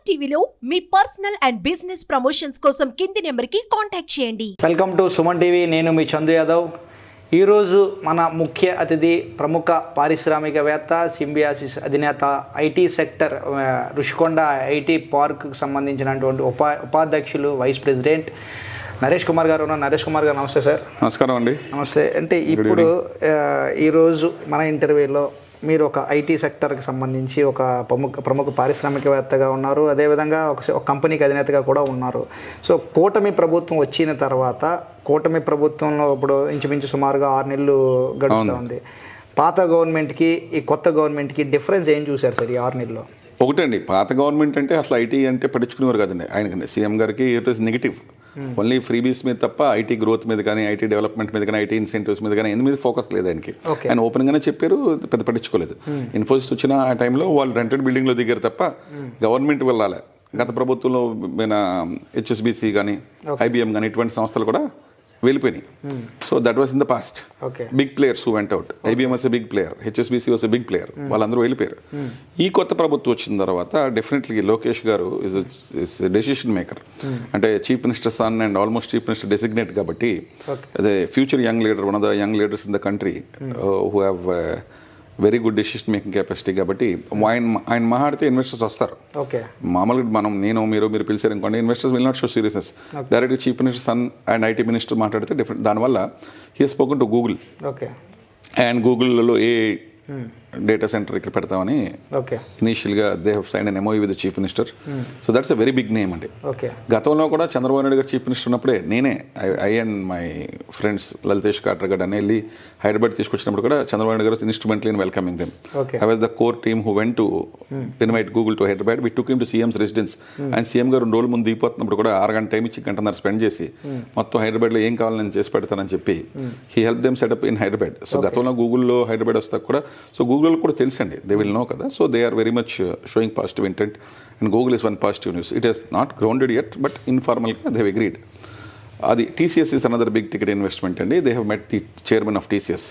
టీవీలో మీ personal and business promotions కోసం కింది నెంబర్కి కాంటాక్ట్ చేయండి. Welcome to Suman TV. నేను మీ చందు యాదవ్. ఈరోజు మన ముఖ్య అతిథి ప్రముఖ పారిశ్రామికవేత్త, సింబియాసిస్ అధినేత, ఐటీ సెక్టర్ రుషికొండ ఐటీ పార్క్కి సంబంధించినటువంటి ఉపాధ్యక్షులు, వైస్ ప్రెసిడెంట్ నరేష్ కుమార్ గారు ఉన్నారు. నరేష్ కుమార్ గారు నమస్తే సార్. నమస్కారం అండి. నమస్తే. అంటే ఇప్పుడు ఈరోజు మన ఇంటర్వ్యూలో మీరు ఒక ఐటీ సెక్టర్కి సంబంధించి ఒక ప్రముఖ పారిశ్రామికవేత్తగా ఉన్నారు, అదేవిధంగా ఒక కంపెనీకి అధినేతగా కూడా ఉన్నారు. సో కూటమి ప్రభుత్వం వచ్చిన తర్వాత, కూటమి ప్రభుత్వంలో ఇప్పుడు ఇంచుమించు సుమారుగా 6 నెలలు గడుస్తూ ఉంది. పాత గవర్నమెంట్కి ఈ కొత్త గవర్నమెంట్కి డిఫరెన్స్ ఏం చూశారు సార్ ఈ 6 నెలల్లో? ఒకటండి, పాత గవర్నమెంట్ అంటే అసలు ఐటీ అంటే పట్టించుకునేవారు కదండి. ఆయనకండి సీఎం గారికి it is negative. Only freebies మీద తప్ప ఐటీ గ్రోత్ మీద కానీ, ఐటీ డెవలప్మెంట్ మీద కానీ, ఐటీ ఇన్సెంటివ్స్ మీద కానీ ఎందు మీద ఫోకస్ లేదు ఆయనకి. ఆయన ఓపెన్గానే చెప్పారు, పెద్ద పట్టించుకోలేదు. ఇన్ఫోసిస్ వచ్చిన ఆ టైంలో వాళ్ళు రెంటెడ్ బిల్డింగ్లో దిగారు తప్ప గవర్నమెంట్ వెళ్ళాలి. గత ప్రభుత్వంలో హెచ్ఎస్బిసి కానీ, ఐబిఎం కానీ ఇటువంటి సంస్థలు కూడా వెళ్ళిపోయినాయి. So that was in the past. Big players who went out. IBM was a big player, HSBC was a big player. వాళ్ళందరూ వెళ్ళిపోయారు. ఈ కొత్త ప్రభుత్వం వచ్చిన తర్వాత definitely Lokesh garu is decision maker. అంటే chief minister son and almost chief minister designate కాబట్టి అదే future young leader, one of the young leaders in the country who have very good decision making capacity. కాబట్టి ఆయన మాట్లాడితే ఇన్వెస్టర్స్ వస్తారు. మామూలుగా మీరు పిలిచారు అనుకోండి, investors will not show seriousness. డైరెక్ట్గా chief minister son and IT minister మాట్లాడితే డిఫరెంట్. దానివల్ల he spoken to Google and గూగుల్లో ఏ డేటా సెంటర్ ఇక్కడ పెడతామని ఇనీషియల్గా they have sign an MOU with the chief minister. So that's a very big name అండి. గతంలో కూడా చంద్రబాబు నాయుడు గారు చీఫ్ మినిస్టర్ ఉన్నప్పుడే నేనే I and my friends Lalitesh Katragadda అని వెళ్ళి హైదరాబాద్ తీసుకొచ్చినప్పుడు కూడా Chandrababu Naidu garu instrumentally in welcoming them. I was the core team who went to invite Google to Hyderabad. We took him to CM's residence. And CM garu 2 రోజుల ముందు దిగిపోతున్నప్పుడు కూడా 6 గంట టైం ఇచ్చి 1.5 స్పెండ్ చేసి మొత్తం హైదరాబాద్లో ఏం కావాలని నేను చేసి పెడతానని చెప్పి he help them setup in Hyderabad. So గతంలో గూగుల్లో హైదరాబాద్ వస్తా కూడా, సో గూగుల్ కూడా తెలుసండి, they will know kada. So they are very much showing positive intent, and Google is one positive news. It has not grounded yet, but informally they have agreed. The TCS is another big ticket investment, and they have met the chairman of TCS,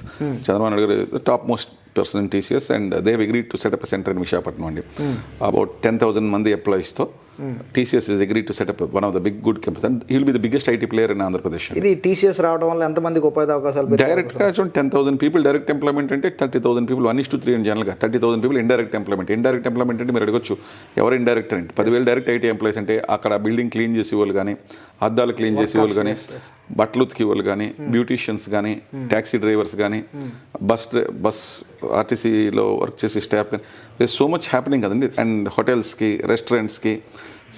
Chandrababu Naidu garu, the topmost person in TCS, and they have agreed to set up a center in Visakhapatnam andi. About 10,000 mandi employees tho TCS has agreed to set up one of the big good campus, and he will be the biggest IT player in Andhra Pradesh. ఇది TCS రావడం వల్ల ఎంత మందికి ఉపాధి అవకాశాలు? Direct గా 10,000 people direct employment అంటే 30,000 people 1:3 అని జనరల్ గా 30,000 people indirect employment. Indirect employment అంటే మీరు అడగొచ్చు ఎవరు ఇండైరెక్ట్ అంటే 10,000 డైరెక్ట్ ఐటీ ఎంప్లాయీస్ అంటే అక్కడ బిల్డింగ్ క్లీన్ చేసే వాళ్ళు కానీ, అద్దాలు క్లీన్ చేసే వాళ్ళు కానీ, బట్టలు ఉతికే వాళ్ళు కానీ, బ్యూటీషియన్స్ కానీ, ట్యాక్సీ డ్రైవర్స్ కానీ, బస్ ఆర్టీసీలో వర్క్ చేసే స్టాఫ్ కానీ, దే సో మచ్ హ్యాపెనింగ్ కదండి. అండ్ హోటల్స్కి, రెస్టారెంట్స్కి,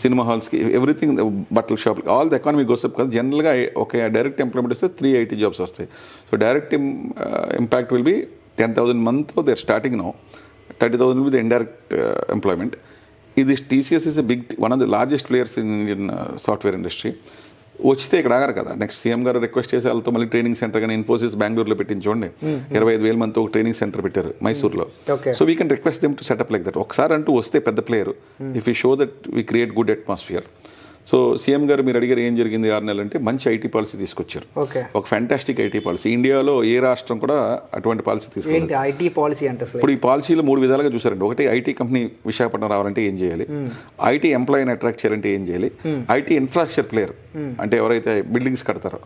సినిమా హాల్స్కి, ఎవ్రీథింగ్, బట్టల షాప్కి, all the economy goes up కదా. జనరల్గా ఒక డైరెక్ట్ ఎంప్లాయ్మెంట్ వస్తే 3 IT జాబ్స్ వస్తాయి. So direct impact will be 10,000 month they are starting now. 30,000 will be the indirect employment. ఇది TCS is a big, one of the largest players in Indian software industry. వచ్చితే ఇక్కడ ఆగారు కదా. Next CM గారు request చేసి వాళ్ళతో మళ్ళీ training centre కానీ ఇన్ఫోసిస్ బెంగళూరులో పెట్టించండి. 25,000 మందితో ఒక ట్రైనింగ్ సెంటర్ పెట్టారు మైసూర్లో. So we can request them to set up like that. ఒకసారి అంటూ వస్తే పెద్ద player, if you show that we create good atmosphere. So CM garu మీరు అడిగారు ఏం జరిగింది 6 నెలలు అంటే, మంచి ఐటీ పాలసీ తీసుకొచ్చారు. ఒక ఫ్యాంటాస్టిక్ ఐటీ పాలసీ. ఇండియాలో ఏ రాష్ట్రం కూడా అటువంటి పాలసీ తీసుకొచ్చారు. ఇప్పుడు ఈ పాలసీలో 3 విధాలుగా చూసారండి. ఒకటి, ఐటీ కంపెనీ విశాఖపట్నం రావాలంటే ఏం చేయాలి, ఐటీ ఎంప్లాయీని అట్రాక్ట్ చేయాలంటే ఏం చేయాలి, ఐటీ ఇన్ఫ్రాస్ట్రక్చర్ ప్లేయర్ అంటే ఎవరైతే బిల్డింగ్స్ కడతారో,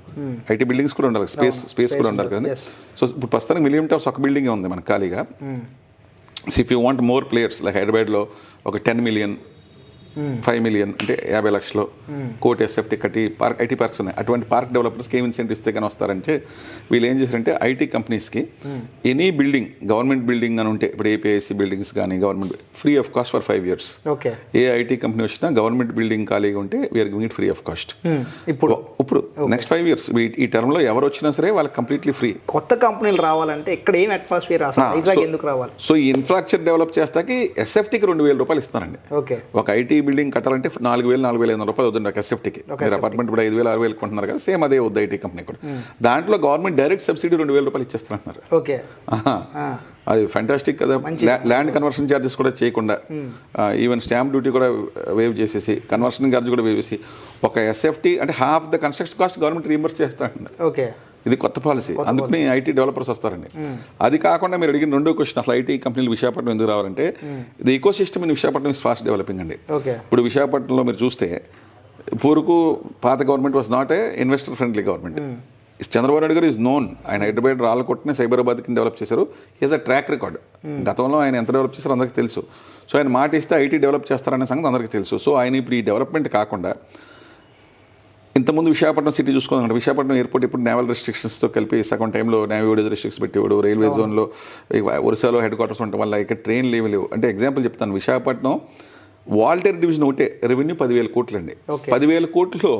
ఐటీ బిల్డింగ్స్ కూడా ఉండాలి, స్పేస్ కూడా ఉండాలి కదండి. సో ఇప్పుడు ప్రస్తుతానికి మిలియన్ టవర్స్ ఒక బిల్డింగే ఉంది మనకు ఖాళీగా. So if you want more players like హైదరాబాద్లో ఒక 10 million, 5 million అంటే 50 లక్షలు కోటి ఎస్ఎఫ్టీ కట్టి ఐటీ పార్క్స్ ఉన్నాయి. అటువంటి పార్క్ డెవలపర్స్కి ఏం ఇన్సెంటివ్ ఇస్తే కానీ వస్తారంటే, వీళ్ళు ఏం చేశారంటే ఐటీ కంపెనీస్కి ఎనీ బిల్డింగ్, గవర్నమెంట్ బిల్డింగ్ అని ఉంటే, ఇప్పుడు ఏపీఐసి బిల్డింగ్స్ కానీ government free of cost for 5 years. ఏ ఐటీ కంపెనీ వచ్చినా గవర్నమెంట్ బిల్డింగ్ ఖాళీగా ఉంటే we're giving it free of cost. ఇప్పుడు నెక్స్ట్ 5 years ఈ టర్మ్లో ఎవరు వచ్చినా సరే వాళ్ళకి కంప్లీట్లీ ఫ్రీ. కొత్త కంపెనీలు రావాలంటే ఇక్కడ ఏం అట్మాస్ఫియర్ ఎందుకు రావాలి? సో ఈ ఇన్ఫ్రాస్ట్రక్చర్ డెవలప్ చేస్తాకి ఎస్ఎఫ్టీకి 2,000 రూపాయలు ఇస్తారండి. ఒక ఐటీ బిల్డింగ్ కట్టాలంటే 4,000-4,500 రూపాయలు అవుతుంది నాకు ఎస్ఎఫ్టీకి. మీరు అపార్ట్మెంట్ ఇప్పుడు 5,000-6,000 కొంటున్నారు కదా, సేమ్ అదే అవుద్ది ఐటీ కంపెనీ కూడా. దాంట్లో గవర్నమెంట్ డైరెక్ట్ సబ్సిడీ 2,000 రూపాయలు ఇచ్చేస్తున్నారు. అది ఫ్యాంటాస్టిక్ కదా. ల్యాండ్ కన్వర్షన్ ఛార్జెస్ కూడా చేయకుండా, ఈవెన్ స్టాంప్ డ్యూటీ కూడా వేవ్ చేసేసి, కన్వర్షన్ ఛార్జ్ కూడా వేవ్ చేసి, ఒక ఎస్ఎఫ్టీ అంటే half the construction cost government reimburse చేస్తారండి. ఇది కొత్త పాలసీ, అందుకని ఐటీ డెవలపర్స్ వస్తారండి. అది కాకుండా మీరు అడిగిన రెండో క్వశ్చన్, అసలు ఐటీ కంపెనీలు విశాఖపట్నం ఎందుకు రావాలంటే ఇది ecosystem in Visakhapatnam is fast developing అండి. ఇప్పుడు విశాఖపట్నంలో మీరు చూస్తే పూర్వకు పాత government was not a investor friendly government. Chandrababu Naidu garu is known, ఆయన హైదరాబాద్ రాళ్ళకొట్టిన సైబరాబాద్ కింద డెవలప్ చేశారు. Is a track record. గతంలో ఆయన ఎంత డెవలప్ చేశారో అందరికీ తెలుసు. సో ఆయన మాట ఇస్తే ఐటీ డెవలప్ చేస్తారనే సంగతి అందరికీ తెలుసు. సో ఆయన ఇప్పుడు ఈ డెవలప్మెంట్ కాకుండా ఇంతకుముందు విశాఖపట్నం సిటీ చూసుకోవాలంటే విశాఖపట్నం ఎయిర్పోర్ట్ ఇప్పుడు నేవల్ రెస్ట్రిక్షన్స్తో కలిపి సగం టైంలో నేవీ రెస్ట్రిక్షన్స్ పెట్టేవాడు. రైల్వే జోన్లో ఒరిస్సాలో హెడ్ క్వార్టర్స్ ఉండటం వల్ల ఇక్కడ ట్రైన్ లేవు. అంటే ఎగ్జాంపుల్ చెప్తాను, విశాఖపట్నం వాల్టేర్ డివిజన్ ఒకటే రెవెన్యూ 10,000 కోట్లు అండి. 10,000 కోట్లలో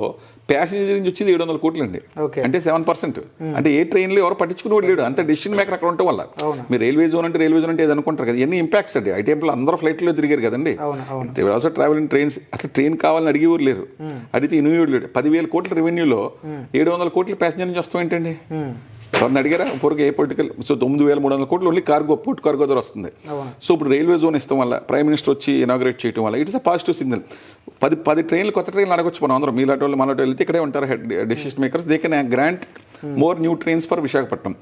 ప్యాసింజర్ నుంచి వచ్చింది 700 కోట్లు అండి. అంటే 7%. అంటే ఏ ట్రైన్లో ఎవరు పట్టించుకుని లేడు. అంత డెసిషన్ మేకర్ అక్కడ ఉండటం వల్ల మీరు రైల్వే జోన్ అంటే ఏది అనుకుంటారు కదా, ఎన్ని ఇంపాక్ట్స్ అండి. ఆ టైంలో అందరూ ఫ్లైట్లో తిరిగారు కదండి. Also travelling trains. అసలు ట్రైన్ కావాలని అడిగేవారు లేరు, అడిగితే ఇన్యూడు లేడు. 10,000 కోట్ల రెవెన్యూలో 700 కోట్ల ప్యాసింజర్ నుంచి వస్తాం ఏంటండి? ఎవరిని అడిగారా? పూర్వక ఏ పొలిటికల్. సో 9,300 కోట్లు ఓన్లీ కార్గో, పోర్ట్ కార్గో ద్వారా వస్తుంది. సో ఇప్పుడు రైల్వే జోన్ ఇస్తాం వల్ల, ప్రైమ్ మినిస్టర్ వచ్చి ఇనాగ్రేట్ చేయడం వల్ల ఇట్స్ అ పాజిటివ్ సిగ్నల్. 10 ట్రైన్లు, కొత్త ట్రైన్లు అడగొచ్చు మనం అందరం. మీలాంటి వాళ్ళు మనలాంటి వెళ్తే ఇక్కడే ఉంటారు decision makers. They can grant more new trains for Visakhapatnam.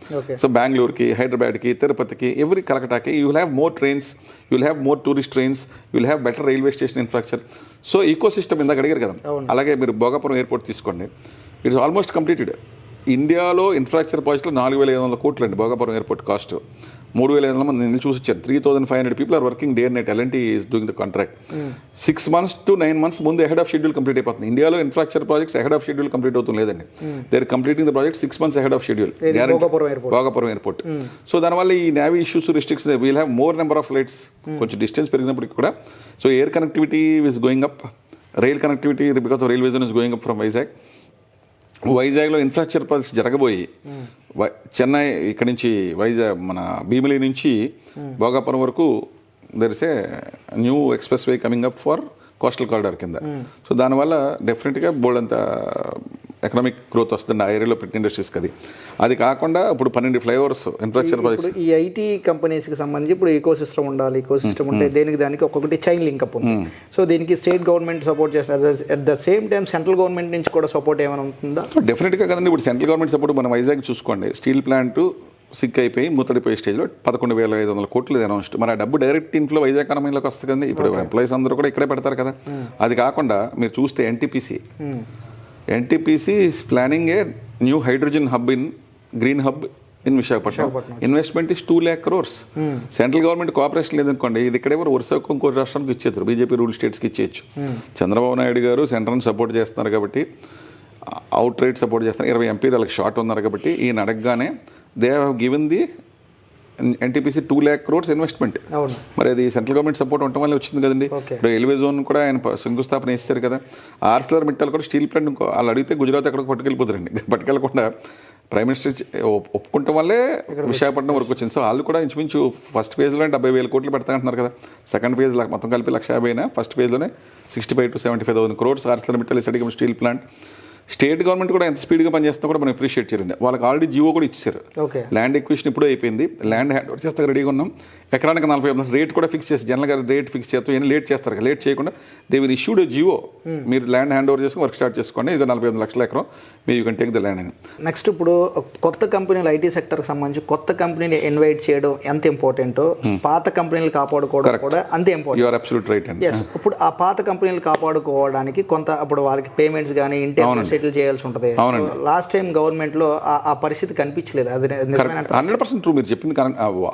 So బెంగళూరుకి, హైదరాబాద్కి, తిరుపతికి, ఎవరి కలకటాకి you will have more trains, you will have more tourist trains, you will have better railway station infrastructure. So ecosystem ఇందాక అడిగారు కదా. అలాగే మీరు భోగాపురం ఎయిర్పోర్ట్ తీసుకోండి, ఇట్స్ ఆల్మోస్ట్ కంప్లీటెడ్. ఇండియాలో ఇన్ఫ్రాస్ట్రక్చర్ ప్రాజెక్టులో 4,500 కోట్లు అండి భోగాపురం ఎయిర్పోర్ట్ కాస్ట్. 3,500 మంది నేను చూసి వచ్చాను. 3,500 people are working day and night. L&T is doing the contract. 6 months to 9 months ముందు అహెడ్ ఆఫ్ షెడ్యూల్ కంప్లీట్ అయిపోతుంది. ఇండియాలో infrastructure projects ahead of schedule complete అవుతుంది లేదండి. They are completing the project 6 months ahead of schedule. Bhogapuram airport. So దానివల్ల ఈ navy issues, restrictions, we'll have more number of flights. కొంచెం distance పెరిగినప్పటికీ కూడా. So air connectivity is going up, rail connectivity because of railway zone is going up from వైజాగ్లో infrastructure projects జరగబోయి Chennai ఇక్కడ నుంచి వైజాగ్ మన భీమిలి నుంచి భోగాపురం వరకు there is a new express way coming up for coastal corridor కింద. సో దానివల్ల డెఫినెట్గా బోల్డ్ అంత ఎకనామిక్ గ్రోత్ వస్తుంది ఆ ఏరియాలో పెట్టిన ఇండస్ట్రీస్కి. అది కాకుండా ఇప్పుడు 12 ఫ్లైఓవర్స్ ఇన్ఫ్రాస్ట్రక్చర్ ప్రాజెక్ట్స్. ఈ ఐటీ కంపెనీస్కి సంబంధించి ఇప్పుడు ఈకో సిస్టమ్ ఉండాలి. ఈకో సిస్టమ్ ఉంటే దానికి ఒక్కొక్కటి చైన్ లింకప్ ఉంది. సో దీనికి స్టేట్ గవర్నమెంట్ సపోర్ట్ చేస్తారు. At the same time central government నుంచి కూడా సపోర్ట్ ఏమైనా ఉంటుందా? డెఫినెట్గా కదండి. ఇప్పుడు సెంట్రల్ గవర్నమెంట్ సపోర్ట్ మన వైజాగ్ చూసుకోండి, స్టీల్ ప్లాంట్ సిక్ అయిపోయి మూతడిపోయే స్టేజ్లో 11,500 కోట్లు అనౌన్స్డ్. మరి ఆ డబ్బు డైరెక్ట్ ఇన్ఫ్లో వైజాగ్ ఎకానమీలోకి వస్తుంది కదండి. ఇప్పుడు ఎంప్లాయీస్ అందరూ కూడా ఇక్కడే పెడతారు కదా. అది కాకుండా మీరు చూస్తే NTPC is planning a new hydrogen hub in green hub in Visakhapatnam. Investment is 2 lakh crores. Central government cooperation లేదనుకోండి, ఇది ఇక్కడే ఒరిస్సాకు ఇంకో రాష్ట్రానికి ఇచ్చేస్తారు, బీజేపీ రూల్ స్టేట్స్కి ఇచ్చేయచ్చు. చంద్రబాబు నాయుడు గారు సెంట్రల్ని సపోర్ట్ చేస్తున్నారు కాబట్టి, అవుట్ రైట్ సపోర్ట్ చేస్తున్నారు. 20 ఎంపీలు వాళ్ళకి షార్ట్ ఉన్నారు కాబట్టి ఈయన అడగగానే they have given the NTPC 2 lakh crores investment. మరి అది సెంట్రల్ గవర్నమెంట్ సపోర్ట్ ఉండటం వల్ల వచ్చింది కదండి. ఇప్పుడు రైల్వే జోన్ కూడా ఆయన శంకుస్థాపన చేస్తారు కదా. ArcelorMittal కూడా స్టీల్ ప్లాంట్ ఇంకో వాళ్ళు అడిగితే గుజరాత్ ఎక్కడికి పట్టుకెళ్ళిపోతారండి. పట్టుకెళ్ళకుండా ప్రైమ్ మినిస్టర్ ఒప్పుకుంటాం వల్లే విశాఖపట్నం వరకు వచ్చింది. సో వాళ్ళు కూడా ఇంచుమించు ఫస్ట్ ఫేజ్లో 70,000 కోట్లు పెడతానంటున్నారు కదా. సెకండ్ ఫేజ్ మొత్తం కలిపి 150,000, ఫస్ట్ ఫేజ్లోనే 65 to 75,000 crores ArcelorMittal is setting steel plant. State government కూడా ఎంత స్పీడ్గా పనిచేస్తున్నా కూడా మనం అప్రిషియేట్ చేయండి. వాళ్ళకి ఆల్రెడీ జీవో కూడా ఇచ్చారు. ల్యాండ్ ఎక్విజిషన్ ఇప్పుడే అయిపోయింది. ల్యాండ్ హ్యాండ్ ఓవర్ చేస్తే రెడీగా ఉన్నాం. ఎకరానికి 40,000 రేట్ కూడా ఫిక్స్ చేసి జనరల్గా రేట్ ఫిక్స్ చేస్తాం. ఏం లేట్ చేస్తారు, లేట్ చేయకుండా దే విల్ ఇష్యూడ్ జీవో. మీరు ల్యాండ్ హ్యాండ్ ఓవర్ చేసుకుని వర్క్ స్టార్ట్ చేసుకోండి. ఇక 45 లక్షల ఎకరం మీరు you can take the land అని. నెక్స్ట్ ఇప్పుడు కొత్త కంపెనీలు ఐటీ సెక్టర్కి సంబంధించి కొత్త కంపెనీని ఇన్వైట్ చేయడం ఎంత ఇంపార్టెంటో, పాత కంపెనీలు కాపాడుకోవడం కూడా అంతే important. You are absolute right అండి. ఇప్పుడు ఆ పాత కంపెనీలు కాపాడుకోవడానికి కొంత అప్పుడు వాళ్ళకి పేమెంట్స్ కానీ ఇంటి సెటిల్ చేయాల్సి ఉంటుంది. లాస్ట్ టైం గవర్నమెంట్ లో ఆ పరిస్థితి కనిపించలేదు. అది 100% ట్రూ మీరు చెప్పింది.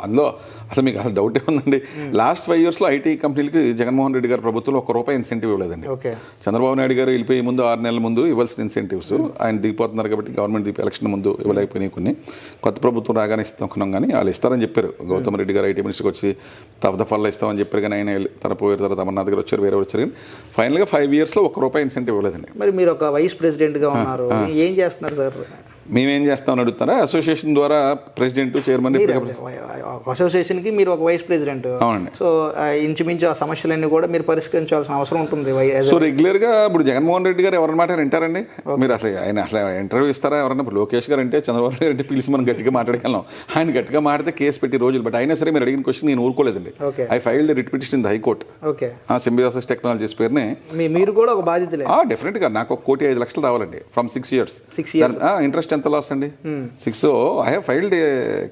అందులో అసలు మీకు అసలు డౌట్ ఏముందండి, లాస్ట్ 5 years ఐటీ కంపెనీలకి జగన్మోహన్ రెడ్డి గారి ప్రభుత్వంలో ₹1 ఇన్సెంటివ్ ఇవ్వలేదండి. చంద్రబాబు నాయుడు గారు వెళ్ళిపోయే ముందు 6 నెలల ముందు ఇవ్వాల్సిన ఇన్సెంటివ్స్ ఆయన దిగిపోతున్నారు కాబట్టి గవర్నమెంట్ ఎలక్షన్ ముందు ఇవ్వలేకపోయినాయి కొన్ని. కొత్త ప్రభుత్వం రాగానే ఇస్తాం కానీ వాళ్ళు ఇస్తారని చెప్పారు. గౌతమ్ రెడ్డి గారు ఐటీ మినిస్టర్కి వచ్చి దఫాల్లో ఇస్తామని చెప్పారు కానీ ఆయన తన పోయారు. తర్వాత అమర్నాథ్ గారు వచ్చారు, వేరే వచ్చారు. కానీ ఫైనల్గా 5 years ₹1 ఇన్సెంటివ్ ఇవ్వలేదండి. మరి మీరు ఒక వైస్ ప్రెసిడెంట్గా ఉన్నారు, ఏం చేస్తున్నారు సార్? మేమేం చేస్తామని అడుగుతారా? అసోసియేషన్ ద్వారా ప్రెసిడెంట్, చైర్మన్. అసోసియేషన్కి మీరు ఒక వైస్ ప్రెసిడెంట్. అవునండి. సో ఇంచుమించు ఆ సమస్యలన్నీ కూడా మీరు పరిష్కరించాల్సిన అవసరం ఉంటుంది. సో రెగ్యులర్గా ఇప్పుడు జగన్మోహన్ రెడ్డి గారు ఎవరి మాట వింటారండి? మీరు అసలు ఆయన అసలు ఇంటర్వ్యూ ఇస్తారా ఎవరన్నా? ఇప్పుడు లోకేష్ గారు అంటే చంద్రబాబు గారు అంటే పిలిచి మనం గట్టిగా మాట్లాడగలం. ఆయన గట్టిగా మాట్లాడితే కేసు పెట్టి రోజులు. బట్ అయినా సరే మీరు అడిగిన క్వశ్చన్ నేను ఊరుకోలేదండి. I filed writ petition in the high court. Symbiosis technologies పేరుని. మీరు కూడా ఒక బాధ్యత. డెఫినెట్గా నాకు 1,05,00,000 రావాలండి ఫ్రమ్ 6 years. ఇంట్రెస్ట్ ఆల్మోస్ట్ ఎంత లాస్ అండి 6. I have filed a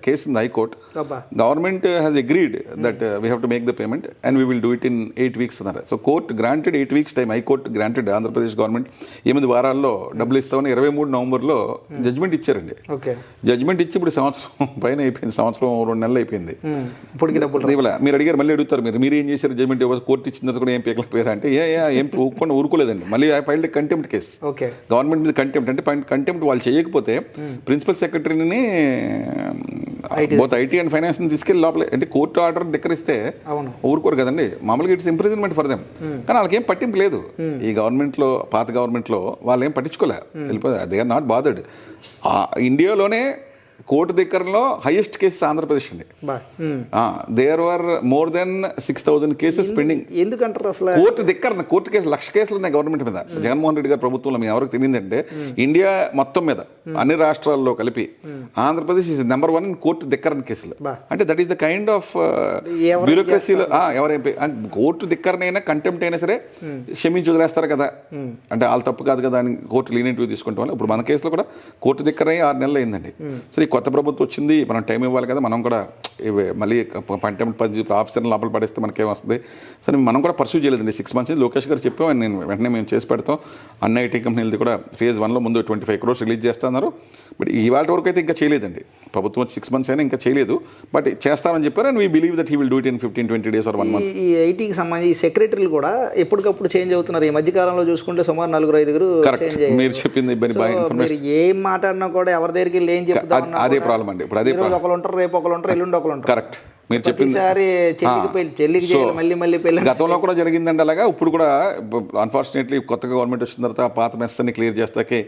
case in the high court. అబ్బా. Government has agreed that we have to make the payment and we will do it in 8 weeks అన్నారు. So court granted 8 weeks time. High court granted Andhra Pradesh government 8 వారాల్లో డబ్బులు ఇస్తామని 23 నవంబర్లో judgement ఇచ్చారండి. Okay. Judgement ఇచ్చి ఇప్పుడు సంవత్సరం పైన అయిపోయింది, సంవత్సరం 2 నెలలు అయిపోయింది. ఇప్పటికి డబ్బులు ఇవాళ మీరు అడిగారు, మళ్ళీ అడుగుతారు మీరు ఏం చేశారు జడ్జ్మెంట్ కోర్టు ఇచ్చిన తర్వాత కూడా ఏం పేకలేకపోయారు అంటే ఏం ఊరుకోలేదండి. మళ్ళీ I filed contempt case okay. Government మీద కంటెంప్ట్. అంటే కంటెంప్ట్ వాళ్ళు చేయకపోతే ప్రిన్సిపల్ సెక్రటరీని బోత్ ఐటీ అండ్ ఫైనాన్స్ తీసుకెళ్ళి లోపల అంటే కోర్టు ఆర్డర్ ధిక్కరిస్తే ఊరుకోరు కదండి. మామూలుగా ఇట్స్ ఇంప్రిజన్మెంట్ ఫర్ దెమ్. కానీ వాళ్ళకి ఏం పట్టింపు లేదు. ఈ గవర్నమెంట్లో పాత గవర్నమెంట్లో వాళ్ళు ఏం పట్టించుకోలే, వెళ్ళిపోయి దే ఆర్ నాట్ బాదర్డ్. ఇండియాలోనే కోర్టు దగ్గరలో హైయెస్ట్ కేసెస్ ఆంధ్రప్రదేశ్ అండి. There are more than 6,000 cases pending. ఎందుకంటారు అసలు? కోర్టు దగ్గర కోర్టు కేసులు 1,00,000 కేసులు ఉన్నాయి గవర్నమెంట్ మీద. జగన్మోహన్ రెడ్డి గారి ప్రభుత్వంలో మీకు ఎవరికి తెలియదంటే ఇండియా మొత్తం మీద అన్ని రాష్ట్రాల్లో కలిపి ఆంధ్రప్రదేశ్ ఇస్ నెంబర్ 1 ఇన్ కోర్టు ధిక్కరణ కేసులు. అంటే that is the kind of బ్యూరోక్రసీలో ఎవరైనా కోర్టు ధిక్కరనైనా కంటెంప్ట్ అయినా సరే క్షమించి వదిలేస్తారు కదా. అంటే వాళ్ళు తప్పు కాదు కదా అని కోర్టు లీనియంట్ తీసుకుంటాం. ఇప్పుడు మన కేసులో కూడా కోర్టు ధిక్కరణ 6 నెలలు అయిందండి. సరే కొత్త ప్రభుత్వం వచ్చింది, మనం టైం ఇవ్వాలి కదా. మనం కూడా మళ్ళీ కంటెంప్ట్ ఆఫీసర్ లోపల పడేస్తే మనకేం వస్తుంది. సరే మనం కూడా పర్సూ చేయలేదండి. 6 months లోకేష్ గారు చెప్పాం, నేను వెంటనే మేము చేసి పెడతాం. అన్ని ఐటీ కంపెనీలది కూడా phase 1లో ముందు 25 crores రిలీజ్ చేస్తున్నారు. బట్ ఇవాళ వరకు అయితే ఇంకా చేయలేదండి. ప్రభుత్వం 6 months అయినా ఇంకా చేయలేదు. బట్ చేస్తామని చెప్పారు. And we believe that he will do it in 15-20 days or 1 month. ఈ ఐటీకి సంబంధించి సెక్రటరీలు కూడా ఎప్పటికప్పుడు చేంజ్ అవుతున్నారు. ఈ మధ్యకాలంలో చూసుకుంటే సుమారు 4-5 కరెక్ట్. మీరు చెప్పింది బాగా ఇన్ఫర్మేషన్. ఏం మాట్లాడినా కూడా ఎవరి దగ్గరికి వెళ్ళి ఏం చెప్తారు, అదే ప్రాబ్లం అండి. ఇప్పుడు అదే ప్రాబ్లం. ఒకరు ఉంటారు, రేపు ఒకరు ఉంటారు, ఎల్లుండి ఒకరు ఉంటారు. కరెక్ట్. మీరు చెప్పింది గతంలో కూడా జరిగిందండి అలాగా. ఇప్పుడు కూడా అన్ఫార్చునేట్లీ కొత్తగా గవర్నమెంట్ వచ్చిన తర్వాత పాత మెస్ అన్ని క్లియర్ చేస్తాకే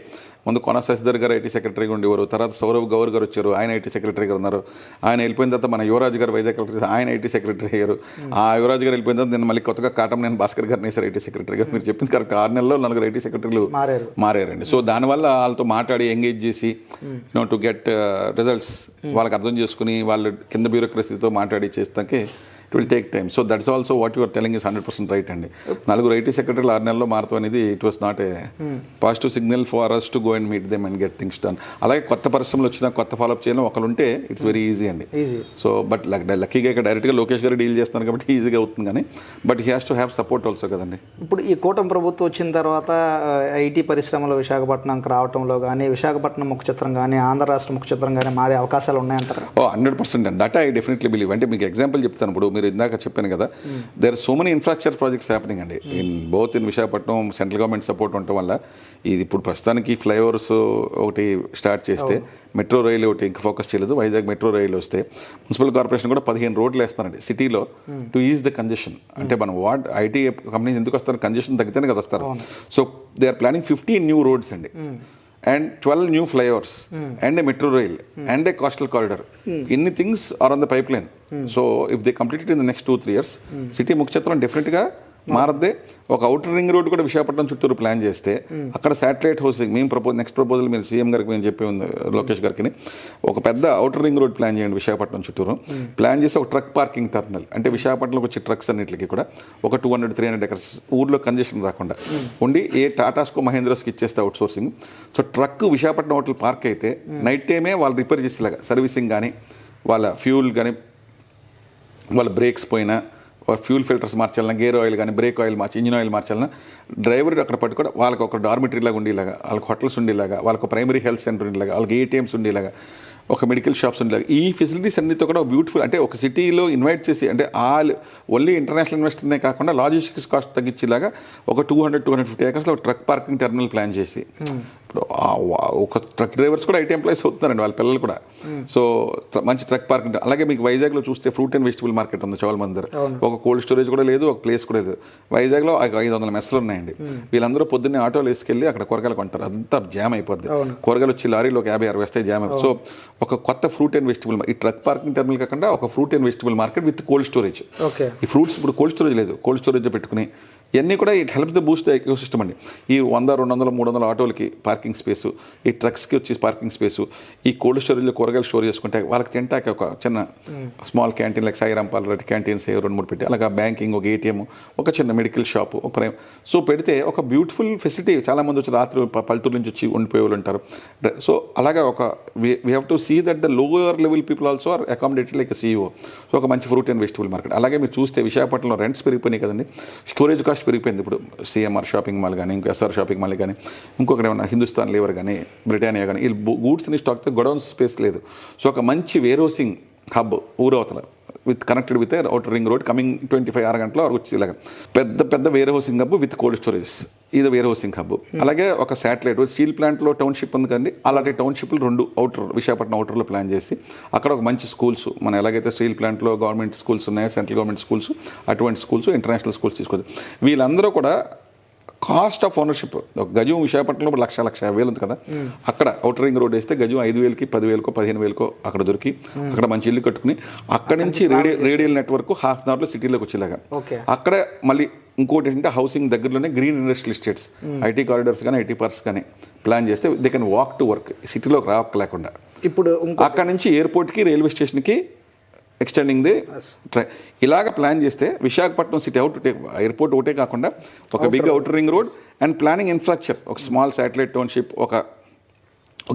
ముందు కొన శశిధర్ గారు ఐటీ సెక్రటరీగా ఉండేవారు. తర్వాత సౌరవ్ గౌర్ గారు వచ్చారు, ఆయన ఐటీ సెక్రటరీగా ఉన్నారు. ఆయన వెళ్ళిపోయిన తర్వాత మన యువరాజు గారు వైజాగ్ కలెక్టర్, ఆయన ఐటీ సెక్రటరీ అయ్యారు. ఆ యువరాజు గారు వెళ్ళిపోయిన తర్వాత నేను మళ్ళీ కొత్తగా కాటమనేని భాస్కర్ గారిని వేశారు ఐటీ సెక్రటరీగా. మీరు చెప్పింది కరెక్ట్. 6 నెలల్లో 4 ఐటీ సెక్రటరీలు మారారండి. సో దానివల్ల వాళ్ళతో మాట్లాడి ఎంగేజ్ చేసి టు గెట్ రిజల్ట్స్ వాళ్ళకి అర్థం చేసుకుని వాళ్ళు కింద బ్యూరోక్రసీతో మాట్లాడి చేస్తాకే it will take time. So that's also what your telling is 100% right అండి. 4 ఐటీ సెక్రటరీలు 6 నెలల్లో మారతం అనేది it was not a positive signal for us to go and meet them and get things done. అలాగే కొత్త పరిశ్రమలు వచ్చినా కొత్త ఫాలోఅప్ చేయడం ఒకరు ఉంటే ఇట్స్ వెరీ ఈజీ అండి. సో బట్ లక్కీగా ఇక్కడ డైరెక్ట్గా లోకేష్ గారు డీల్ చేస్తున్నారు కాబట్టి ఈజీగా అవుతుంది. కానీ but he has to have support also కదండి. ఇప్పుడు ఈ కూటమి ప్రభుత్వం వచ్చిన తర్వాత ఐటీ పరిశ్రమలు విశాఖపట్నంకి రావడంలో కానీ, విశాఖపట్నం ముఖ చిత్రం కానీ, ఆంధ్ర రాష్ట్ర ముఖ చిత్రం కానీ మారే అవకాశాలు ఉన్నాయంటారు? 100% అండి. That I definitely believe. అంటే మీకు ఎగ్జాంపుల్ చెప్తాను. ఇప్పుడు మీరు ఇందాక చెప్పాను కదా, there so many infrastructure projects happening అండి both in Visakhapatnam. Central government support ఉండటం వల్ల ఇది ఇప్పుడు ప్రస్తుతానికి ఫ్లైఓవర్స్ ఒకటి స్టార్ట్ చేస్తే, మెట్రో రైలు ఒకటి ఇంకా ఫోకస్ చేయలేదు, వైజాగ్ మెట్రో రైలు వస్తే, మున్సిపల్ కార్పొరేషన్ కూడా 15 రోడ్లు వేస్తారండి సిటీలో టు ఈజ్ ద కంజెషన్. అంటే మనం ఐటీ కంపెనీస్ ఎందుకు వస్తారు, కంజెషన్ తగ్గితేనే కదా వస్తారు. So they are planning 15 new roads అండి, and 12 new flyovers, and a metro rail, and a coastal corridor. Any things are on the pipeline. So if they complete it in the next 2-3 years, city ముఖ్యత్వం డెఫినెట్గా మారద్దే. ఒక outer ring road కూడా విశాఖపట్నం చుట్టూరు plan చేస్తే అక్కడ satellite housing మేము next proposal మీరు CM గారికి మేము చెప్పి ఉంది లోకేష్ గారికి, ఒక పెద్ద అవుటర్ రింగ్ రోడ్ ప్లాన్ చేయండి విశాఖపట్నం చుట్టూరు. ప్లాన్ చేసి ఒక ట్రక్ పార్కింగ్ టర్మినల్, అంటే విశాఖపట్నంలోకి వచ్చే ట్రక్స్ అన్నింటికి కూడా ఒక 200-300 acres ఊర్లో కంజెషన్ రాకుండా ఉండి ఏ టాటాస్కో మహేంద్రస్కి ఇచ్చేస్తే out sourcing. So truck Visakhapatnam hotel park అయితే నైట్ టైమే వాళ్ళు రిపేర్ చేసేలాగా సర్వీసింగ్ కానీ, వాళ్ళ ఫ్యూల్ కానీ, వాళ్ళ బ్రేక్స్ పోయినా, ఫ్యూల్ ఫిల్టర్స్ మార్చాలన్నా, గేర్ ఆయిల్ కానీ బ్రేక్ ఆయిల్ మార్చి, ఇంజిన్ ఆయిల్ మార్చాలన్నా డ్రైవర్ అక్కడ పట్టుకోవడం, వాళ్ళకి ఒక డార్మిటరీ లాగా ఉండేలాగా, వాళ్ళకి హోటల్స్ ఉండేలాగా, వాళ్ళకి ప్రైమరీ హెల్త్ సెంటర్ ఉండేలాగా, వాళ్ళకి ఏటీఎంస్ ఉండేలాగా, ఒక మెడికల్ షాప్స్ ఉండేలాగా, ఈ ఫెసిలిటీస్ అన్నిటితో కూడా బ్యూటిఫుల్. అంటే ఒక సిటీలో ఇన్వైట్ చేసి, అంటే ఓన్లీ ఇంటర్నేషనల్ ఇన్వెస్టర్నే కాకుండా లాజిస్టిక్స్ కాస్ట్ తగ్గించేలాగా ఒక 200-250 acres ఒక ట్రక్ పార్కింగ్ టెర్మినల్ ప్లాన్ చేసి, ఇప్పుడు ఒక ట్రక్ డ్రైవర్స్ కూడా ఐటీ ఎంప్లాయీస్ అవుతున్నారండి వాళ్ళ పిల్లలు కూడా. సో మంచి ట్రక్ పార్కింగ్. అలాగే మీకు వైజాగ్లో చూస్తే ఫ్రూట్ అండ్ వెజిటబుల్ మార్కెట్ ఉంది చాలా మంది. ఒక కోల్డ్ స్టోరేజ్ కూడా లేదు, ఒక ప్లేస్ కూడా లేదు. వైజాగ్లో 500 మెస్లు ఉన్నాయండి. వీళ్ళందరూ పొద్దున్నే ఆటోలు వేసుకెళ్ళి అక్కడ కూరగాయలు కొంటారు, అదంతా జామ్ అయిపోద్ది. కూరగాయలు వచ్చి లారీలో 50-60 వస్తాయి, జామ్ అయిపోతుంది. సో ఒక కొత్త ఫ్రూట్ అండ్ వెజిటబుల్, ఈ ట్రక్ పార్కింగ్ టెర్మినల్ కాకుండా ఒక fruit and vegetable market with cold storage. ఈ ఫ్రూట్స్ ఇప్పుడు కోల్డ్ స్టోరేజ్ లేదు, కోల్డ్ స్టోరేజ్ పెట్టుకుని ఇవన్నీ కూడా it help the Boost the eco system అండి. ఈ 100, 200, 300 ఆటోలకి పార్కింగ్ స్పేసు, ఈ ట్రక్స్కి వచ్చి పార్కింగ్ స్పేసు, ఈ కోల్డ్ స్టోరేజ్లో కూరగాయలు స్టోర్ చేసుకుంటే వాళ్ళకి తింటాక ఒక చిన్న small canteen like Sairam Palareddy canteens 2-3 పెట్టి, అలాగా బ్యాంకింగ్, ఒక ఏటీఎం, ఒక చిన్న మెడికల్ షాపు, ఒక ప్రైమ్ సో పెడితే ఒక బ్యూటిఫుల్ ఫెసిలిటీ. చాలామంది వచ్చి రాత్రి పల్లెటూరు నుంచి వచ్చి ఉండిపోయే వాళ్ళు ఉంటారు. సో అలాగా ఒక we have to see that the lower level people also are accommodated like CEO. So ఒక మంచి ఫ్రూట్ అండ్ వెజిటబుల్ మార్కెట్. అలాగే మీరు చూస్తే విశాఖపట్నంలో రెంట్స్ పెరిగిపోయినాయి కదండి, స్టోరేజ్ కాస్ట్ పెరిగిపోయింది. ఇప్పుడు CMR షాపింగ్ మాల్ కానీ, ఇంకో SR షాపింగ్ మాల్ కానీ, ఇంకొకటి ఏమన్నా హిందుస్థాన్ లీవర్ కానీ, బ్రిటానియా కానీ, వీళ్ళు గూడ్స్ని స్టాక్ గొడౌన్ స్పేస్ లేదు. సో ఒక మంచి వేర్హౌసింగ్ హబ్ ఊరవతల with connected with outer ring road coming 25 గంటల వరకు వచ్చి ఇలాగ పెద్ద warehousing hub with cold storage. ఇది వేర్ హౌసింగ్ హబ్. అలాగే ఒక శాటిలైట్ స్టీల్ ప్లాంట్లో టౌన్షిప్ ఉంది కదండి, అలాంటి టౌన్షిప్లు 2 అవుటర్ విశాఖపట్నం అవుటర్లో ప్లాన్ చేసి అక్కడ ఒక మంచి స్కూల్స్, మనం ఎలాగైతే స్టీల్ ప్లాంట్లో గవర్నమెంట్ స్కూల్స్ ఉన్నాయో, సెంట్రల్ గవర్నమెంట్ స్కూల్స్, అటువంటి స్కూల్స్, ఇంటర్నేషనల్ స్కూల్స్ తీసుకోవచ్చు. వీళ్ళందరూ కూడా కాస్ట్ ఆఫ్ ఓనర్షిప్. ఒక గజం విశాఖపట్నంలో 1,50,000 ఉంది కదా, అక్కడ అవుటర్ రింగ్ రోడ్ వేస్తే గజం 5,000కి, 10,000కో, 15,000కో అక్కడ దొరికి అక్కడ మంచి ఇల్లు కట్టుకుని అక్కడి నుంచి రేడియల్ నెట్వర్క్ హాఫ్ అన్ అవర్లో సిటీలోకి వచ్చేలాగా. అక్కడ మళ్ళీ ఇంకోటి ఏంటంటే హౌసింగ్ దగ్గరలోనే green industrial estates, IT corridors కానీ, IT పార్క్స్ కానీ ప్లాన్ చేస్తే they can walk to work, సిటీలోకి రాక లేకుండా. ఇప్పుడు అక్కడ నుంచి ఎయిర్పోర్ట్కి, రైల్వే స్టేషన్కి ఎక్స్టెండింగ్ ది ఇలాగ ప్లాన్ చేస్తే విశాఖపట్నం సిటీ అవుట్ ఎయిర్పోర్ట్ ఒకటే కాకుండా ఒక big outer ring road and planning infrastructure, ఒక స్మాల్ శాటిలైట్ టౌన్షిప్, ఒక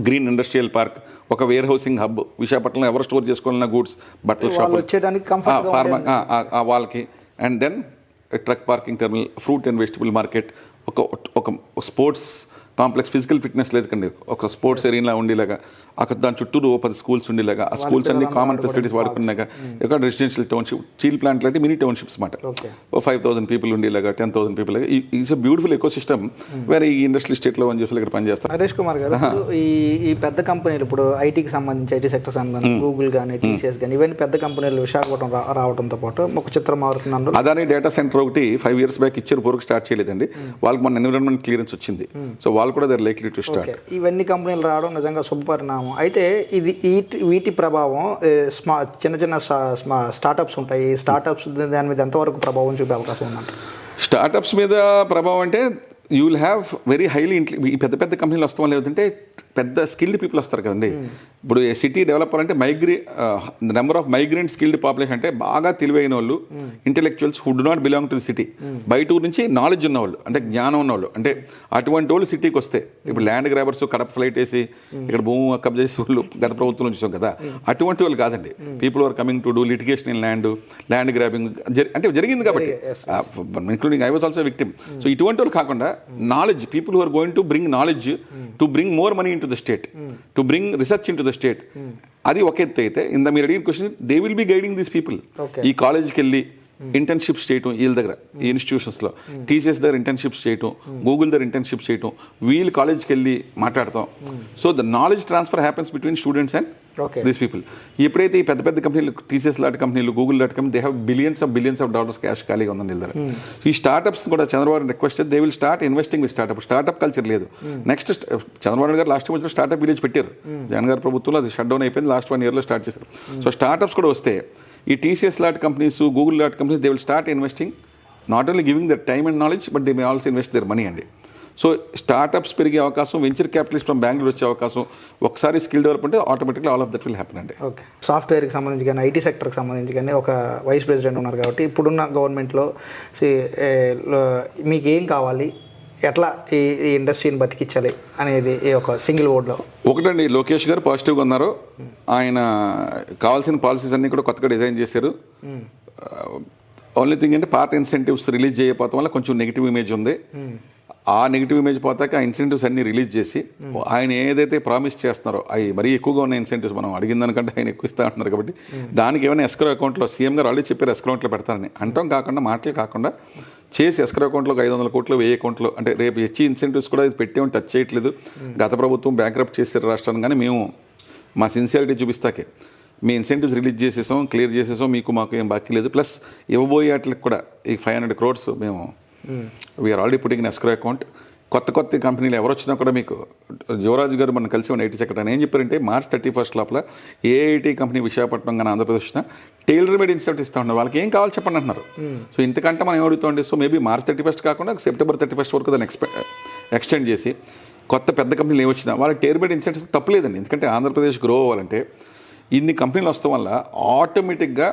గ్రీన్ ఇండస్ట్రియల్ పార్క్, ఒక వేర్ హౌసింగ్ హబ్. విశాఖపట్నంలో ఎవరు స్టోర్ చేసుకోవాలన్న గూడ్స్, బట్టల షాప్, ఫార్మా వాళ్ళకి, and then truck parking terminal, fruit and vegetable market, ఒక స్పోర్ట్స్ కాంప్లెక్స్, ఫిజికల్ ఫిట్నెస్ లేదు కండి, ఒక స్పోర్ట్స్ ఏరియా ఉండేలాగా, అక్కడ దాని చుట్టూ 10 స్కూల్స్ ఉండేలాగా, ఆ స్కూల్స్ అన్ని కామన్ ఫెసిలిటీస్ వాడుకున్నాక ఇక్కడ రెసిడెన్షియల్ టౌన్షిప్, స్టీల్ ప్లాంట్ లాంటి మినీ టౌన్షిప్స్ మాట, 5,000 పీపుల్ ఉండేలాగా, 10,000 people. Is a beautiful eco system వేరే ఈ ఇండస్ట్రియల్ స్టేట్లో అని చెప్పి ఇక్కడ పనిచేస్తారు. నరేష్ కుమార్ గారు, ఈ పెద్ద కంపెనీలు ఇప్పుడు ఐటీకి సంబంధించి, IT సెక్టర్ సంబంధించి గూగుల్ కానీ, TCS కానీ, ఇవన్నీ పెద్ద కంపెనీలు విశాఖపట్నం రావడంతో పాటు ఒక చిత్రం మారుతున్నారు. అదాని డేటా సెంటర్ ఒకటి 5 years బ్యాక్ ఇచ్చారు, వర్క్ స్టార్ట్ చేయలేదండి. వాళ్ళకి మన ఎన్విరాన్మెంట్ క్లియరెన్స్ వచ్చింది. సో వాళ్ళు కూడా దే లైక్లీ టు స్టార్ట్. ఇవన్నీ కంపెనీలు రావడం నిజంగా శుభపరిణామం. అయితే వీటి ప్రభావం చిన్న స్టార్టప్స్ ఉంటాయి. స్టార్టప్స్ దాని మీద ఎంతవరకు ప్రభావం చూపే అవకాశం ఉందంట? స్టార్టప్స్ మీద ప్రభావం అంటే you will have very highly ఈ పెద్ద కంపెనీలు వస్తాం లేదంటే పెద్ద స్కిల్డ్ పీపుల్ వస్తారు కదండి. ఇప్పుడు సిటీ డెవలప్ అంటే number of migrant skilled population అంటే బాగా తెలివైన వాళ్ళు, intellectuals who do not belong to the city, బయట ఊరు నుంచి నాలెడ్జ్ ఉన్నవాళ్ళు, అంటే జ్ఞానం ఉన్నవాళ్ళు, అంటే అటువంటి వాళ్ళు సిటీకి వస్తే, ఇప్పుడు ల్యాండ్ గ్రాబర్స్ కడప ఫ్లైట్ వేసి ఇక్కడ భూమి కబ్జా చేసే వాళ్ళు గత ప్రభుత్వంలో చూసాం కదా, అటువంటి వాళ్ళు కాదండి. People are coming to do litigation in land grabbing అంటే జరిగింది కాబట్టి, including I was also victim. So ఇటువంటి వాళ్ళు కాకుండా knowledge, people who are going to bring knowledge to bring more money in to the state, to bring research in to the state. అది ఒక ఎత్తు అయితే, ఇంత మీరు అడిగిన question, they will be guiding these people. ఈ కాలేజ్కి వెళ్ళి ఇంటర్న్షిప్స్ చేయటం, వీళ్ళ దగ్గర ఈ ఇన్స్టిట్యూషన్స్లో, TCS దగ్గర ఇంటర్న్షిప్స్ చేయటం, గూగుల్ దగ్గర ఇంటర్న్షిప్స్ చేయటం, వీళ్ళు కాలేజ్కి వెళ్ళి మాట్లాడతాం. So the knowledge transfer happens between students and these people. ఎప్పుడైతే ఈ పెద్ద కంపెనీలు, TCS లాంటి కంపెనీలు, గూగుల్ లాంటి company, they have billions of dollars cash ఖాళీగా ఉందని వీళ్ళ దగ్గర. ఈ స్టార్టప్స్ కూడా Chandrababu request, they will start investing with startup culture లేదు. నెక్స్ట్ చంద్రబాబు గారు లాస్ట్ వచ్చిన స్టార్టప్ విలేజ్ పెట్టారు, జగన్ గారి ప్రభుత్వంలో అది షట్ డౌన్ అయిపోయింది, లాస్ట్ 1 yearలో స్టార్ట్ చేశారు. సో స్టార్టప్స్ కూడా వస్తే ఈ TCS లాంటి కంపెనీస్, గూగుల్ లాంటి companies, they will start investing, not only giving their time and knowledge, but they may also invest their money అండి. సో స్టార్టప్స్ పెరిగే అవకాశం, వెంచర్ క్యాపిటలిస్ట్ ఫ్రమ్ బెంగళూరు వచ్చే అవకాశం, ఒకసారి స్కిల్ డెవలప్ అంటే ఆటోమేటిక్గా all of that will happen అండి. Okay, సాఫ్ట్వేర్కి సంబంధించి కానీ, IT సెక్టర్కి సంబంధించి కానీ ఒక వైస్ ప్రెసిడెంట్ ఉన్నారు కాబట్టి, ఇప్పుడున్న గవర్నమెంట్లో మీకు ఏం కావాలి, ఎట్లా ఈ ఇండస్ట్రీని బతికించాలి అనేది ఒక సింగిల్ వర్డ్లో? ఒకటండి, లోకేష్ గారు పాజిటివ్గా ఉన్నారు. ఆయన కావాల్సిన పాలసీస్ అన్నీ కూడా కొత్తగా డిజైన్ చేశారు. ఓన్లీ థింగ్ అంటే పాత ఇన్సెంటివ్స్ రిలీజ్ చేయకపోవడం వల్ల కొంచెం నెగిటివ్ ఇమేజ్ ఉంది. ఆ నెగిటివ్ ఇమేజ్ పోతాక ఆ ఇన్సెంటివ్స్ అన్ని రిలీజ్ చేసి, ఆయన ఏదైతే ప్రామిస్ చేస్తున్నారో అవి మరీ ఎక్కువగా ఉన్న ఇన్సెంటివ్స్, మనం అడిగిన దానికంటే ఆయన ఎక్కువ ఇస్తా అంటున్నారు కాబట్టి, దానికి ఏమైనా ఎస్క్రో అకౌంట్లో, సీఎం గారు ఆల్రెడీ చెప్పారు ఎస్క్రో అకౌంట్లో పెడతారని, అంటాం కాకుండా మాటలు కాకుండా చేసి ఎస్క్రో అకౌంట్లో 500 కోట్లు, 1000 కోట్లు, అంటే రేపు హెచ్చి ఇన్సెంటివ్స్ కూడా ఇది పెట్టేమని టచ్ చేయట్లేదు. గత ప్రభుత్వం బ్యాంక్రప్ట్ చేశారు రాష్ట్రాన్ని, కానీ మేము మా సిన్సియారిటీ చూపిస్తాకే మీ ఇన్సెంటివ్స్ రిలీజ్ చేసేసాం, క్లియర్ చేసేసాం, మీకు మాకు ఏం బాకీ లేదు. ప్లస్ ఇవ్వబోయే వాటికి కూడా ఈ 500 crores మేము we're already putting escrow account. కొత్త కంపెనీలు ఎవరు వచ్చినా కూడా మీకు యువరాజు గారు మనం కలిసి ఉన్న ఐటీ సెక్టర్ అని ఏం చెప్పారంటే March 31 లోపల ఏ ఐటీ కంపెనీ విశాఖపట్నం కానీ ఆంధ్రప్రదేశ్ వచ్చినా టైలర్ మేడ్ ఇన్సెంట్ ఇస్తూ ఉన్నారు, వాళ్ళకి ఏం కావాలి చెప్పండి అంటున్నారు. సో ఇంతకంటే మనం ఏమడుగుతామండి, సో మేబీ March 31 కాకుండా September 31 వరకు దాన్ని ఎక్స్టెండ్ చేసి కొత్త పెద్ద కంపెనీలు ఏమొచ్చినా వాళ్ళకి టైలర్ మేడ్ ఇన్సెంట్స్ తప్పలేదండి. ఎందుకంటే ఆంధ్రప్రదేశ్ గ్రో అవ్వాలంటే ఇన్ని కంపెనీలు వస్తాం వల్ల ఆటోమేటిక్గా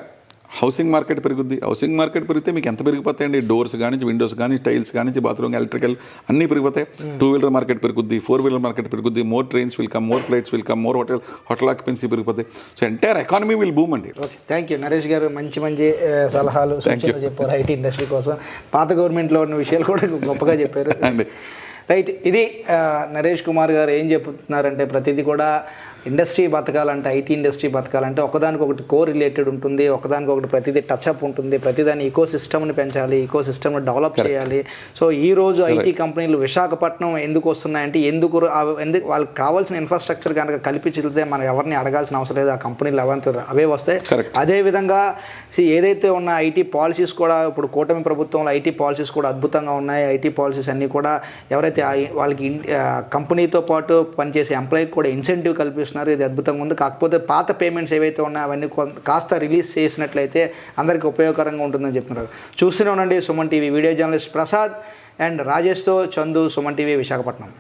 హౌసింగ్ మార్కెట్ పెరుగుద్ది. హౌసింగ్ మార్కెట్ పెరిగితే మీకు ఎంత పెరిగిపోతాయండి, డోర్స్ కానీ విండోస్ కానీ టైల్స్ కానీ బాత్రూమ్ ఎలక్ట్రికల్ అన్నీ పెరిగిపోతాయి. 2-wheeler మార్కెట్ పెరుగుద్ది, 4-wheeler మార్కెట్ పెరుగుద్ది, more trains will come, more flights will come, more hotel occupancy పెరిగిపోతాయి. So entire economy will boom అండి. Okay, thank you Naresh garu, మంచి సలహాలు సూచనలు చెప్పారు ఐటీ ఇండస్ట్రీ కోసం. పాత గవర్నమెంట్లో ఉన్న విషయాలు కూడా గొప్పగా చెప్పారు అండి. రైట్, ఇది నరేష్ కుమార్ గారు ఏం చెప్తున్నారంటే ప్రతిదీ కూడా ఇండస్ట్రీ బతకాలంటే, ఐటీ ఇండస్ట్రీ బతకాలంటే ఒకదానికొకటి రిలేటెడ్ ఉంటుంది, ఒకదానికొకటి ప్రతిదీ టచ్అప్ ఉంటుంది, ప్రతిదాని ఈకో సిస్టమ్ని పెంచాలి, ఈకో సిస్టమ్ని డెవలప్ చేయాలి. సో ఈ రోజు ఐటీ కంపెనీలు విశాఖపట్నం ఎందుకు వస్తున్నాయంటే ఎందుకు వాళ్ళకి కావాల్సిన ఇన్ఫ్రాస్ట్రక్చర్ కనుక కల్పించితే మనం ఎవరిని అడగాల్సిన అవసరం లేదు, ఆ కంపెనీలు అవే వస్తాయి. అదేవిధంగా ఏదైతే ఉన్న ఐటీ పాలసీస్ కూడా ఇప్పుడు కూటమి ప్రభుత్వంలో ఐటీ పాలసీస్ కూడా అద్భుతంగా ఉన్నాయి. ఐటీ పాలసీస్ అన్నీ కూడా ఎవరైతే వాళ్ళకి కంపెనీతో పాటు పనిచేసే ఎంప్లాయీకి కూడా ఇన్సెంటివ్ కల్పిస్తున్నారు. ఇది అద్భుతంగా ఉంది. కాకపోతే పాత పేమెంట్స్ ఏవైతే ఉన్నాయో అవన్నీ కాస్త రిలీజ్ చేసినట్లయితే అందరికీ ఉపయోగకరంగా ఉంటుందని చెప్తున్నారు. చూస్తూనే ఉండండి Suman TV. Video journalist Prasad and రాజేష్తో చందు, సుమన్ టీవీ విశాఖపట్నం.